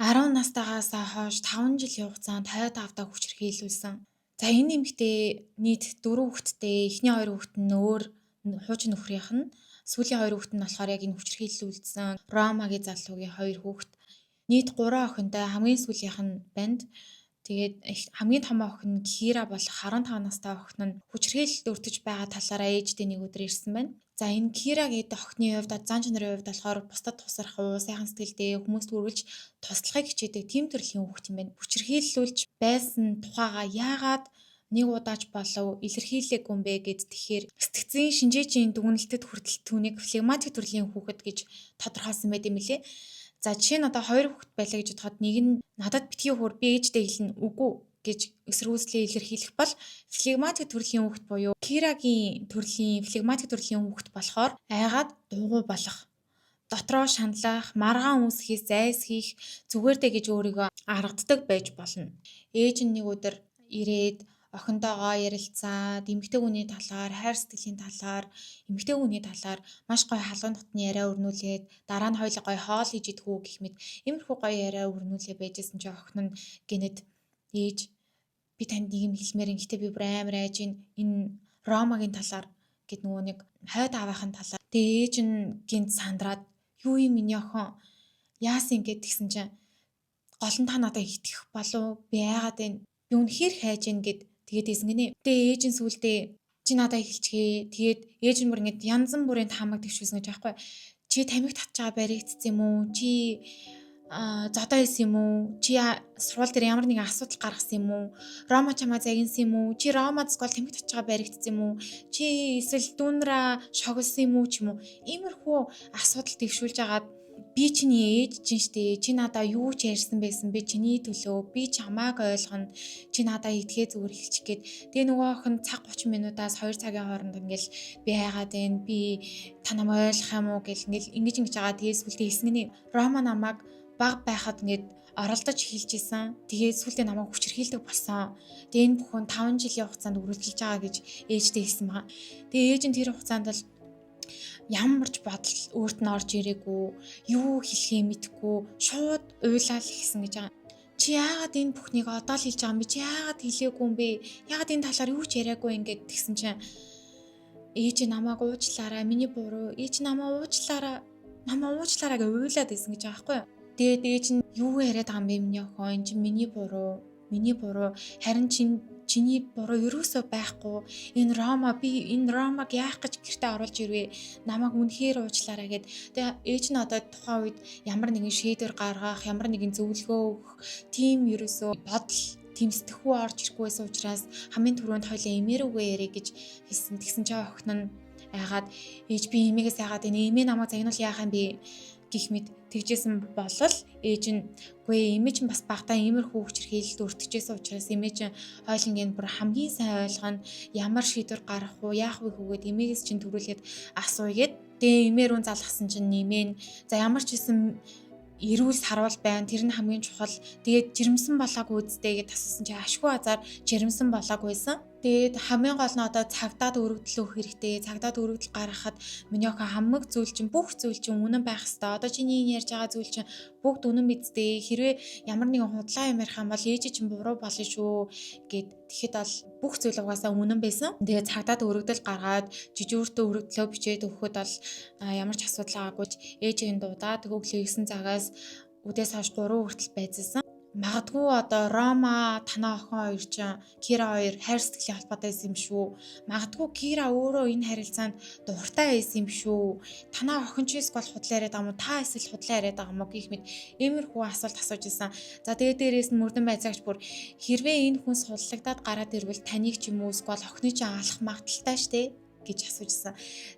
10 настайгаас хойш 5 жилийн хугацаанд 25 дахь хүчирхийлүүлсэн. За энэ эмэгтэй нийт 4 хүүхэдтэй, эхний 2 хүүхэд нь өөр хуучин нөхрийнх нь, сүүлийн 2 хүүхэд нь болохоор яг энэ хүчирхийлүүлсэн Ромагийн залуугийн 2 хүүхэд. Нийт 3 охинтой, хамгийн сүүлийнх нь Банд. Тэгээд хамгийн том охин нь Кира болох 15 настай охин нь хүчирхийлэлд өртөж байгаа талаараа ээжтэй нэг өдөр ирсэн байна. За энэ Кира гэдэг охины хувьд зан чанарын хувьд болохоор бусдад тусрах уу, сайхан сэтгэлтэй хүмүүст хүргэлж туслахыг хичээдэг тийм төрлийн хүүхэд юм байна. Хүчирхийлүүлж байсан тухайга яагаад нэг удаач болов илэрхийлээгүй юм бэ гэд тэгэхээр сэтгцийн шинжээчийн дүгнэлтэд хүртэл түүнийг флегматик төрлийн хүүхэд гэж тодорхойлсон байт юм лээ. За жишээ нь одоо 2 хүүхэд байлаа гэж бодоход нэг нь надад битгий хөр би ээжтэй хэлнэ үгүй гэж эсэргүүцлээ илэрхийлэх бол флегматик төрлийн хүүхэд буюу Кирагийн төрлийн флегматик төрлийн хүүхэд болохоор айгаад дуугүй болох, дотроо шаналах, маргаан үүсхийс зайс хийх зүгээрдэ гэж өөрийгөө аргаддаг байж болно. Ээж нь нэг өдөр ирээд охинтойгоо ярилцаад эмэгтэй хүний талаар, хайр сэтгэлийн талаар, эмэгтэй хүний талаар маш гоё халуун дотны яриа өрнүүлээд дараа нь хоёулаа гоё хоол хийж идэггүй гэх мэт иймэрхүү гоё яриа өрнүүлээ байжсэн чи охин нь гэнэт ээж би танд нэг юм хэлмээр гэхдээ би бүр амар айж энэ Ромагийн талаар гэд нөгөө нэг хойд аавынхын талаар. Тэгээ ээж нь гинт сандраад юу юм миний охин яасан гэд тэгсэн чинь гол нь та надад итгэх болов би яагаад вэ? Би үнэхээр хайж гин гэд тэгээд ийсэн гинэ. Тэгээ ээж нь сүулдэ чи надад эхэлчихээ. Тэгээд ээж нь бүр ингэж янз бүрийн таамаг дэвшүүлсэн гэж аахгүй. Чи тамхи татж байгаа баригдсан юм уу? Чи зодоо исэн юм уу? Чи сургууль дээр ямар нэгэн асуудал гаргасан юм уу? Рома чамаа загинсан юм уу? Чи Ромад скол тамхи татж байгаа баригдсан юм уу? Чи эсвэл дүүнраа шогсон юм уу ч юм уу? Иймэрхүү асуудал дэвшүүлж агаад би чиний ээж чинь штэ. Чи надаа юу ч ярьсан байсан бэ? Чиний төлөө би чамааг ойлгоно. Чи надаа итгээ зүгээр хэлчих гээд. Тэгээ нөгөө охин цаг 30 минутаас 2 цагийн хооронд ингээл би хайгаад байна. Би та намайг ойлгох юм уу гэл ингээл ингэж байгаа. Тэгээ сүлдээ хэлсэн гинэ. Рома намайг баг байхад ингээд оролдож эхэлж исэн. Тэгээд сүлдээ намайг хүчирхийлдэг болсон. Тэгээ энэ бүхэн 5 жилийн хугацаанд үргэлжилж байгаа гэж ээжтэй хэлсэн байгаа. Тэгээ ээж нь тэр хугацаанд л ямар ч бодол өөрт нь орж ирээгүй, юу хэлхээ мэдэхгүй, шууд уйлал ихсэн гэж байгаа. Чи яагаад энэ бүхнийг одоо л хэлж байгаа юм бэ? Чи яагаад хэлээгүй юм бэ? Яагаад энэ талаар юу ч яриаггүй ингээд тэгсэн чинь ээж намайг уучлаарай, миний буруу. Ээж намайг уучлаарай гэж уйлаад исэн гэж байгаа байхгүй юу? Тэгээд ээж нь юу яриад байгаа юм бэ миний охин? Энэ чинь миний буруу. Харин чиний буруу ерөөсөө байхгүй. Энэ Ромаг яах гэж гэртээ оруулж ирвэ? Намайг үнэхээр уучлаарай гэд. Тэгээ ээж нь одоо тухайн үед ямар нэгэн шийдвэр гаргах, ямар нэгэн зөвлөгөө өгөх тийм ерөөсөө бодол тийм сэтгхүү орж ирэхгүй байсан учраас хамгийн түрүүнд хоёлаа эмээрүүгээ ярэ гэж хэлсэн. Тэгсэн чинь охин нь айгаад ээж би эмээгээс айгаад энэ эмээ намайг загнуул яах юм бэ гэх мэт тэгжсэн болол ээж нь үгүй эмээ чинь бас багтаа иймэрхүү хүчирхийлэлд өртөжсэн учраас эмээ чинь хойлонгийн бүр хамгийн сайн ойлгоно ямар шийдвэр гаргах уу яах вэ хөөгээд эмээгээс чинь төрүүлээд асуугээд тэгээ эмээ рүү залгасан чинь эмээ нь за ямар ч хэсэн эрүүл сарвал байна. Тэр нь хамгийн чухал. Тэгээд жирэмсэн болоогүй үсттэй гэж асуусан чи ашгүй азар жирэмсэн болоогүйсэн. Тэгээд хамгийн гол нь одоо цагдаад өргөдөл өгөх хэрэгтэй. Цагдаад өргөдөл гаргахад миний охин хамаг зүйл чинь бүх зүйл чинь үнэн байх хэвээр. Одоо чиний ярьж байгаа зүйл чинь бүгд үнэн бидтэй. Хэрвээ ямар нэгэн худлаа юм ярих юм бол ээж чинь буруу болно шүү гэд тэгэхэд бол бүх зүйл угаасаа үнэн байсан. Тэгээд цагдаад өргөдөл гаргаад жижүүртөө өргөдлөө бичээд өгөхөд бол ямар ч асуудал байгаагүй ээжийн дуудаад өглөө 9 цагаас үдээс хойш 3 хүртэл байцсан. Магадгүй одоо Рома танаа охин хоёр чинь Кира хоёр хайр сэтгэлийн холбоотой байсан юм шүү. Магадгүй Кира өөрөө энэ харилцаанд дуртай байсан юм шүү. Танаа охин ч эсвэл худлаа яриад байгаа юм уу? Та эсвэл худлаа яриад байгаа юм уу гэх мэт иймэрхүү асуулт асууж исэн. За тэгээд дээрээс нь мөрдөн байцаагч бүр хэрвээ энэ хүн суллагдаад гараад ирвэл таныг ч юм уу эсвэл охины чинь алах магадaltaй штэ гэж асууж исэн.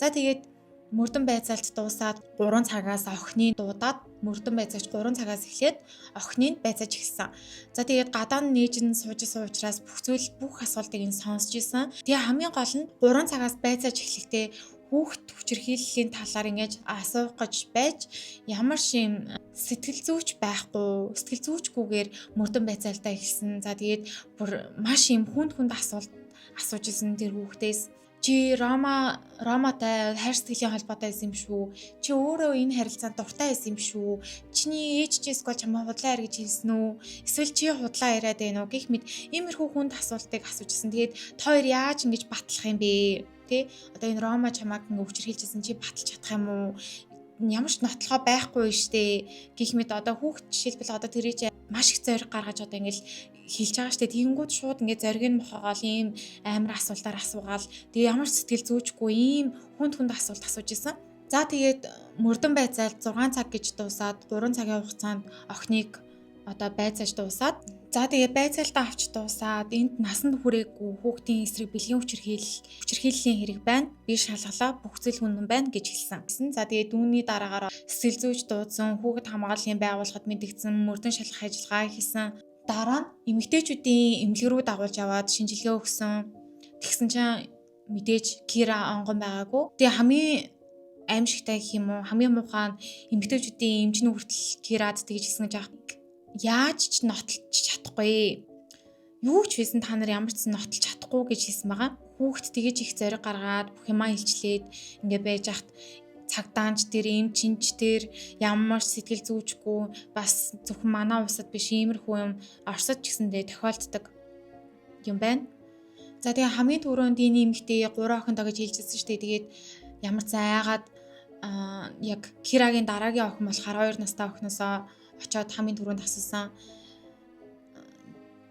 За тэгээд мөрдөн байцаалт дуусаад 3 цагаас охины дуудаад мөрдөн байцаагч 3 цагаас эхлээд охиныг байцааж эхэлсэн. За тэгээд гадаа нь нээж нь сууж исэн учраас бүх асуултыг нь сонсч исэн. Тэгээ хамгийн гол нь 3 цагаас байцааж эхлэхдээ хүүхд хүчирхийллийн талаар ингэж асуух гэж байж ямар шим сэтгэл зүйч байхгүй, сэтгэл зүйчгүйгээр мөрдөн байцаалтаа эхэлсэн. За тэгээд бүр маш юм хүнд асуулт асууж исэн тэр хүүхдээс. Чи Роматай хайр сэтгэлийн холбоотой байсан юм шүү. Чи өөрөө энэ харилцаанд дуртай байсан юм шүү. Чиний ээж чи эсвэл чамаа худлаа ир гэж хэлсэн үү? Эсвэл чи худлаа яриад байна уу? Гэх мэт иймэрхүү хүнд асуултыг асуужсэн. Тэгээд та хоёр яаж ингэж батлах юм бэ? Тэ? Одоо энэ Рома чамааг ингэ өвчрхийлжсэн чи баталж чадах юм уу? Ямар ч нотлохоо байхгүй штэ. Гэх мэт одоо хүүхд жишээлбэл одоо тэрий чи маш их зориг гаргаж одоо ингээл хэлж байгаа штэ. Тэгэнгүүт шууд ингээд зориг нь мохоогоол ийм амар асуултаар асуугаал. Тэгээ ямар ч сэтгэл зүйчгүй ийм хүнд асуулт асууж исэн. За тэгээд мөрдөн байцаал 6 цаг гэж дуусаад 3 цагийн хугацаанд охиныг одоо байцааж дуусаад за тэгээд байцаалтаа авч дуусаад энд насанд хүрээгүй хүүхдийн эсрэг бэлгийн хүчирхийллийн хэрэг байна. Би шалгалаа бүх зүйл хүнэн байна гэж хэлсэн. За тэгээд үүний дараагаар сэтгэл зүйч дуудсан, хүүхэд хамгааллын байгууллагад мэдэгдсэн, мөрдөн шалгах ажиллагаа хийсэн. Дараа нь эмэгтэйчүүдийн эмнэлэг рүү дагуулж аваад шинжилгээ өгсөн. Тэгсэн чинь мэдээж Кира онгон байгаагүй. Тэгээ хамгийн аимшигтай гэх юм уу, хамгийн муухай эмэгтэйчүүдийн эмчнүү хүртэл Кирад тэгж хэлсэн гэж аах. Яаж ч нотолж чадахгүй. Юу ч байсан та нар ямар ч нотолж чадахгүй гэж хэлсэн байгаа. Хүүхэд тэгэж их зориг гаргаад бүх юмаа илчлээд ингээд байж хат цагдаанч тэр эмчинч тэр ямар сэтгэл зүйчгүй бас зөвхөн манай усад биш иймэрхүү юм Оросд ч гэсэндээ тохиолддог юм байна. За тэгээ хамгийн түрүүнд энэ эмэгтэй 3 охиндоо гэж хэлжсэн шүү дээ. Тэгээд ямар ч айгаад яг Кирагийн дараагийн охин болохоор 2 настай охиноосоо очоод хамгийн түрүүнд асуусан.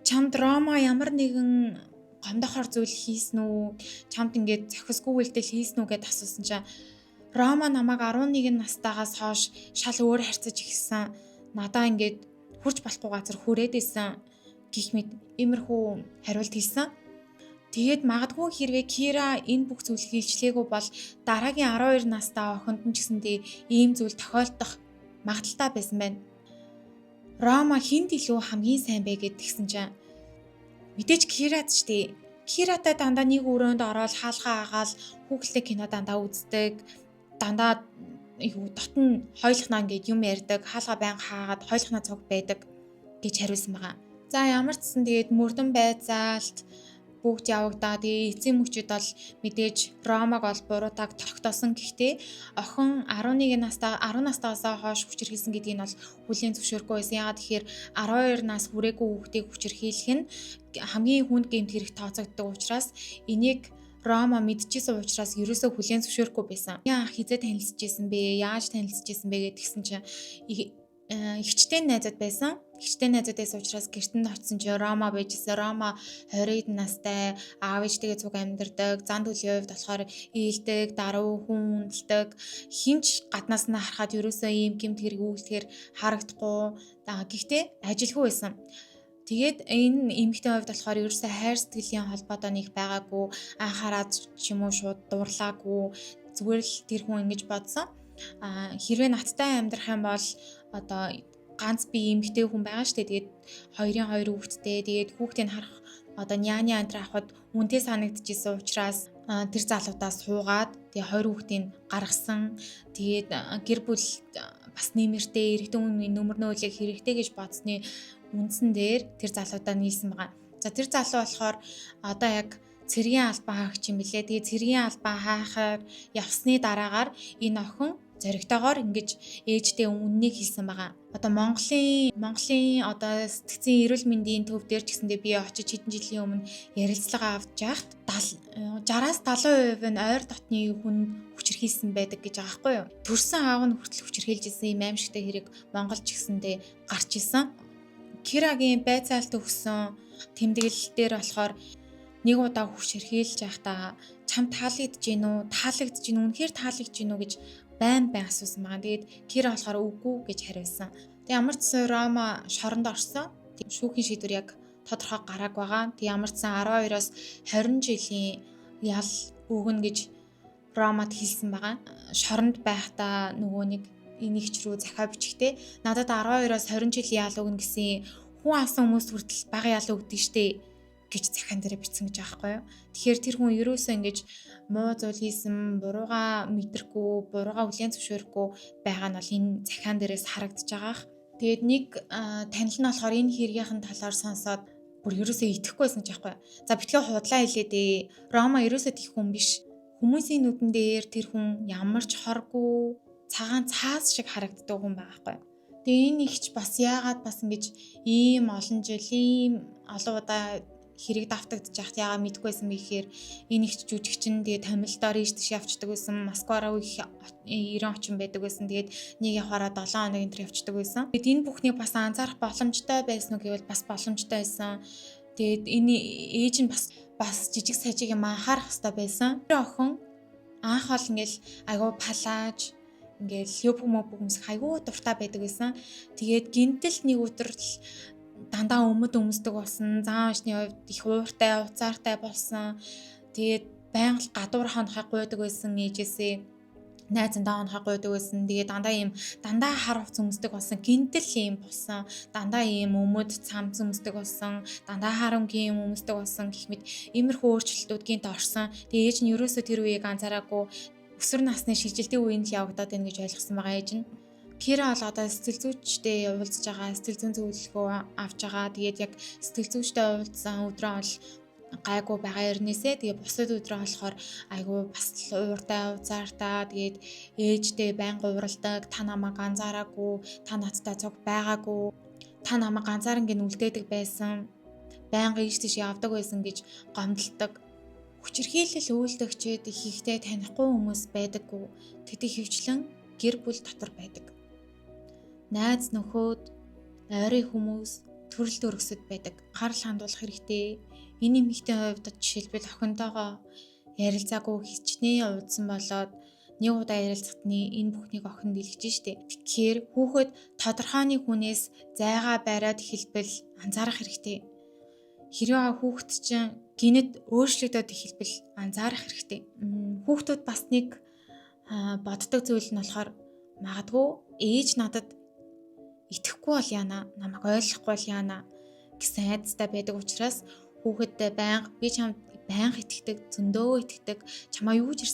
Чамд Рома ямар нэгэн гомдохоор зүйл хийсэн үү? Чамд ингээд зохисгүй үйлдэл хийсэн үү гэд асуусан чинь Рома намайг 11 настайгаас хойш шал өөр харьцаж ихсэн. Надаа ингээд хурж болохгүй газар хүрээд исэн гэх мэт иймэрхүү хариулт хэлсэн. Тэгээд магадгүй хэрвээ Кира энэ бүх зүйлийг илчлээгүй бол дараагийн 12 настай охинд нь ч гэсэндээ ийм зүйл тохиолдох магадaltaй байсан байна. Рома хинд илүү хамгийн сайн бэ гэд тэгсэн чинь мэдээж Кирад ч тий. Киратай дандаа нэг өрөөнд ороод хаалгаа агаал хүүхэлтэй кино дандаа үздэг. Дандаа дотн хойлохнаа ингээд юм ярьдаг, хаалга байнга хаагаад хойлохнаа цог байдаг гэж хариулсан байгаа. За ямар ч гэсэн тэгээд мөрдөн байцаалт бүгд явагдаа. Тэгээ эцсийн мөчид бол мэдээж Ромаг бол буруутаг тогтоосон. Гэхдээ охин 11 настайгаас хойш хүчирхийлсэн гэдгийг нь бол хүлээн зөвшөөрөхгүй байсан. Яагаад тэгэхээр 12 нас хүрээгүй хүүхдийг хүчирхийлэх нь хамгийн хүнд гэмт хэрэг тооцогддог учраас энийг Рома мэдчихсэн учраас ерөөсөө хүлээн зөвшөөрөхгүй байсан. Яа хизээ танилцчихсэн бэ? Яаж танилцчихсэн бэ гэдгсэн чинь ихчтэй найзууд байсан. Ихчтэй найзууд байсан учраас гэртэнд очисон чинь Рома байжсэн. Рома 20 настай, аав ээжтэйгээ цуг амьдардаг. Зан төлөвийн хувьд болохоор ээлдэг, даруй хүндэлдэг. Хинч гаднаас нь харахад ерөөсөө ийм гэмт хэрэг үйлдэхээр харагдахгүй. Гэхдээ ажилгүй байсан. Тэгээд энэ эмэгтэй хувьд болохоор ерөөсөө хайр сэтгэлийн холбоотой нэг байгаагүй, анхаарад ч юм уу шууд дуурлаагүй, зүгээр л тэр хүн ингэж бодсон. Хэрвээ надтай амьдрах юм бол одоо ганц би эмэгтэй хүн байгаа штэ. Тэгээд 2 хүүхэдтэй, тэгээд хүүхдийг харах одоо няны антраа авахд үнэтэй санагдчихсэн учраас тэр залуудаас суугаад тэгээд 2 хүүхдийг гаргасан. Тэгээд гэр бүл бас нэмэртэй эрэгтэй хүний нөмөр нөөлийг хэрэгтэй гэж бодсны үндсэн дээр тэр залуудаа нийлсэн байгаа. За тэр залуу болохоор одоо яг цэргийн албан хаагч юм билээ. Тэгээ цэргийн албан хаахаар явсны дараагаар энэ охин зоригтойгоор ингэж ээжтэй үннийг хэлсэн байгаа. Одоо Монголын одоо сэтгцийн эрүүл мэндийн төв дээр ч гэсэндээ би очиж хэдэн жилийн өмнө ярилцлага авч яхад 60-70% нь ойр дотны хүн хүчирхийлсэн байдаг гэж байгаа байхгүй юу? Төрсөн аав нь хүртэл хүчирхийлжсэн юм аимшигтай хэрэг Монгол ч гэсэндээ гарч исэн. Кирагийн байцаалт өгсөн тэмдэглэл дээр болохоор нэг удаа хүчирхийлж байхдаа чам таалагдж гин үү? Үнэхээр таалагдж гин үү гэж байн асуусан байгаа. Тэгээд Кира болохоор үгүй гэж хариулсан. Тэг ямар ч Рома шоронд орсон. Шүүхийн шийдвэр яг тодорхой гарааг байгаа. Тэг ямар ч 12-оос 20 жилийн ял өгнө гэж Ромад хэлсэн байгаа. Шоронд байхдаа нөгөө нэг энийгч рүү захаа бичгтээ надад 12-оос 20 жилийн ял өгнө гэсэн хүн алсан хүмүүс хүртэл бага ял өгдөг штэ гэж захаан дээр бичсэн гэж байгаа байхгүй юу. Тэгэхээр тэр хүн ерөөсөө ингэж муу зүйл хийсэн, буруугаа мэдрэхгүй, буруугаа хүлээн зөвшөөрөхгүй байгаа нь бол энэ захаан дээрээс харагдаж байгаа. Тэгээд нэг танил нь болохоор энэ хэргийнхэн талаар сонсоод бүр ерөөсөө итгэхгүйсэн ч яахгүй. За битгий худлаа хэлээд Рома ерөөсөө тийх хүн биш. Хүмүүсийн нүдэн дээр тэр хүн ямар ч хоргүй цагаан цаас шиг харагддаг хүн байгаа байхгүй. Тэгээ энэ ихч бас яагаад бас ингэж ийм олон жил ийм олон удаа хэрэг давтагдчих яхад яагаад мэдгүй байсан бэ гэхээр энэ ихч жүжигчин тэгээ томилдоор ийш тийш явцдаг байсан. Москвараа их 90 очин байдаг байсан. Тэгээд нэг явахаараа 7 хоног энэ төр явцдаг байсан. Тэгэд энэ бүхнийг бас анзаарах боломжтой байсан уу гэвэл бас боломжтой байсан. Тэгээд энэ ээж нь бас жижиг сажиг юм анхаарах хэрэгтэй байсан. Тэр охин анх бол ингээл айгуу палааж ингээл хөб хүмүүс айгуу дуртай байдаг байсан. Тэгээд гинтэл нэг өдөр л дандаа өмсдөг болсон. Зан очны хувьд их ууртай, уцаартай болсон. Тэгээд байнга л гадуур хонохыг гуйдаг байсан ээжээсээ. Найзандаа хонохыг гуйдаг байсан. Тэгээд дандаа хар хувц өмсдөг болсон. Гинтэл ийм болсон. Дандаа ийм өмөд цамц өмсдөг болсон. Дандаа харамгийн юм өмсдөг болсон гэх мэт иймэрхүү өөрчлөлтүүд гинт орсон. Тэгээд ээж нь ерөөсөө тэр үеийг анзаараагүй өсвөр насны шилжилтийн үеинд л явагдаад байна гэж ойлгосон байгаа ээж нь. Кира бол одоо сэтгэл зүйчтэй уулзж байгаа, сэтгэл зүйн зөвлөгөө авч байгаа. Тэгээд яг сэтгэл зүйчтэй уулзсан өдрөө бол гайгүй байгаа ернээсээ тэгээ бусад өдрөө болохоор айгүй бас ууртай, уцаартай. Тэгээд ээжтэй байнга ууралдаг, та намайг анзаараагүй, та надтай цуг байгаагүй, та намайг анзааран гин үлдээдэг байсан. Байнга ийш тийш явдаг байсан гэж гомдолдог. Хүчирхийлэл үйлдэгчид их ихтэй танихгүй хүмүүс байдаггүй. Тэдний хөвчлэн гэр бүл дотор байдаг. Найз нөхөд, ойрын хүмүүс, төрөл төрөсөд байдаг. Гарал хандуулах хэрэгтэй. Энэ эмэгтэй хувьд жишээлбэл охинтойгоо ярилцаагүй хичнээн уудсан болоод нэг удаа ярилцахад энэ бүхнийг охин дэлгэж штэ. Тэгэхээр хүүхэд тодорхой нэг хүнээс зайгаа бариад хэлбэл анзаарах хэрэгтэй. Хэрвээ хүүхэд чинь гинэд өөрчлөгдөд эхэлбэл анзаарах хэрэгтэй. Хүүхдүүд бас нэг боддог зүйл нь болохоор магадгүй ээж надад итгэхгүй бол яана, намайг ойлгохгүй бол яана гэсэн айдастай байдаг учраас хүүхэдтэй байнга би чамд байнга итгэдэг, зөндөө итгэдэг, чамаа юу ч